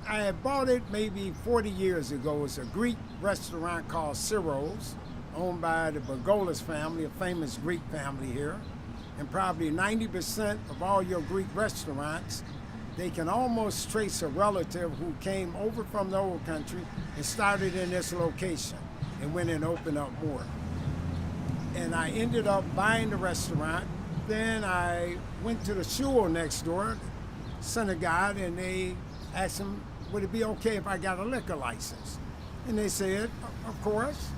I had bought it maybe 40 years ago. It's a Greek restaurant called Ciro's, owned by the Bergolas family, a famous Greek family here. And probably 90% of all your Greek restaurants, they can almost trace a relative who came over from the old country and started in this location and went and opened up more. And I ended up buying the restaurant. Then I went to the shul next door, synagogue, and they asked him, would it be okay if I got a liquor license? And they said, of course.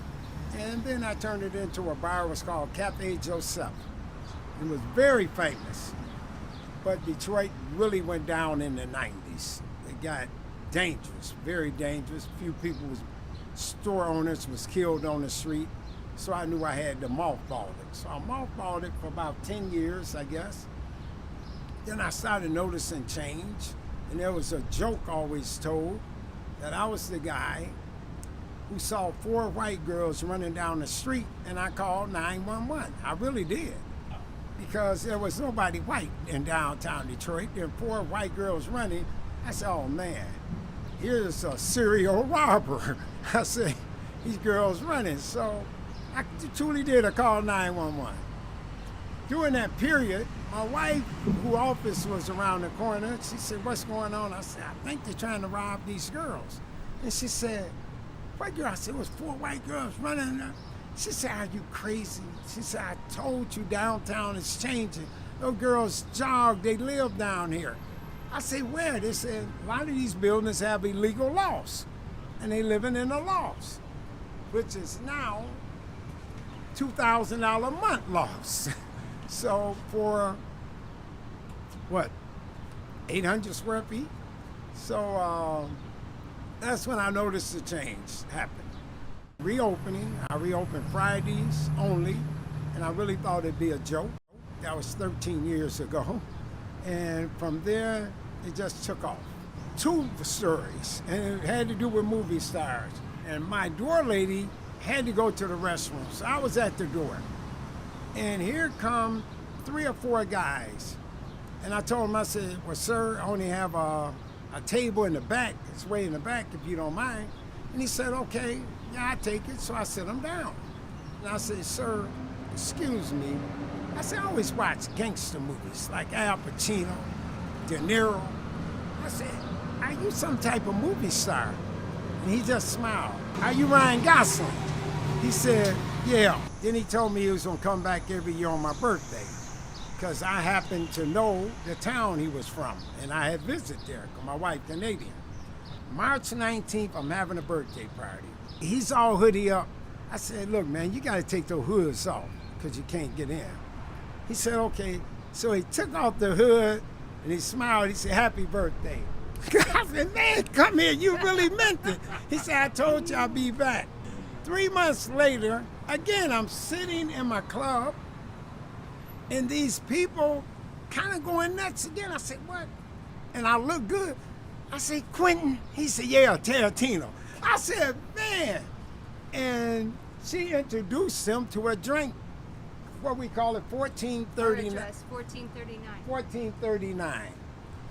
And then I turned it into a bar. It was called Cafe Joseph. It was very famous. But Detroit really went down in the 90s. It got dangerous, very dangerous. A few people, store owners was killed on the street. So I knew I had to mothball it. So I mothballed it for about 10 years, I guess. Then I started noticing change. And there was a joke always told that I was the guy who saw 4 white girls running down the street, and I called 911. I really did. Because there was nobody white in downtown Detroit. There were 4 white girls running. I said, oh man, here's a serial robber. I said, these girls running. So I truly did. I called 911. During that period, my wife, whose office was around the corner, she said, what's going on? I said, I think they're trying to rob these girls. And she said, what girl? I said, it was 4 white girls running. She said, are you crazy? She said, I told you downtown is changing. Those girls jog, they live down here. I said, where? They said, a lot of these buildings have illegal lofts, and they living in the lofts, which is now $2,000 a month lofts. So for, what, 800 square feet? So that's when I noticed the change happen. Reopening, I reopened Fridays only, and I really thought it'd be a joke. That was 13 years ago. And from there, it just took off. 2 stories, and it had to do with movie stars. And my door lady had to go to the restroom, so I was at the door. And here come 3 or 4 guys. And I told them, I said, well, sir, I only have a table in the back. It's way in the back, if you don't mind. And he said, okay, yeah, I take it. So I sit him down. And I said, sir, excuse me. I said, I always watch gangster movies like Al Pacino, De Niro. I said, are you some type of movie star? And he just smiled. Are you Ryan Gosling? He said, yeah. Then he told me he was gonna come back every year on my birthday because I happened to know the town he was from, and I had visited there because my wife Canadian. March 19th, I'm having a birthday party. He's all hoodie up. I said, look, man, you gotta take the hoods off because you can't get in. He said, okay. So he took off the hood and he smiled. He said, happy birthday. I said, man, come here, you really meant it. He said, I told you I'll be back. 3 months later, again, I'm sitting in my club and these people kind of going nuts again. I said, what? And I look good. I said, Quentin? He said, yeah, Tarantino. I said, man. And she introduced him to a drink, what we call it, 1439. 1439. 1439.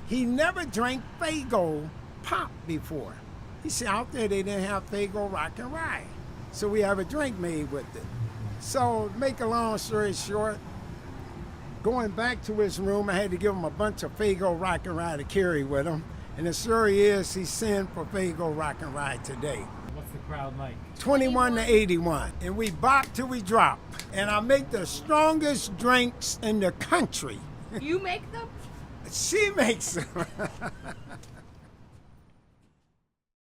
He never drank Faygo pop before. He said out there they didn't have Faygo Rock and Rye. So we have a drink made with it. So make a long story short, going back to his room, I had to give him a bunch of Faygo Rock and Rye to carry with him. And the story is he signed for Faygo Rock and Rye today. What's the crowd like? 21 to 81. And we bop till we drop. And I make the strongest drinks in the country. You make them? She makes them.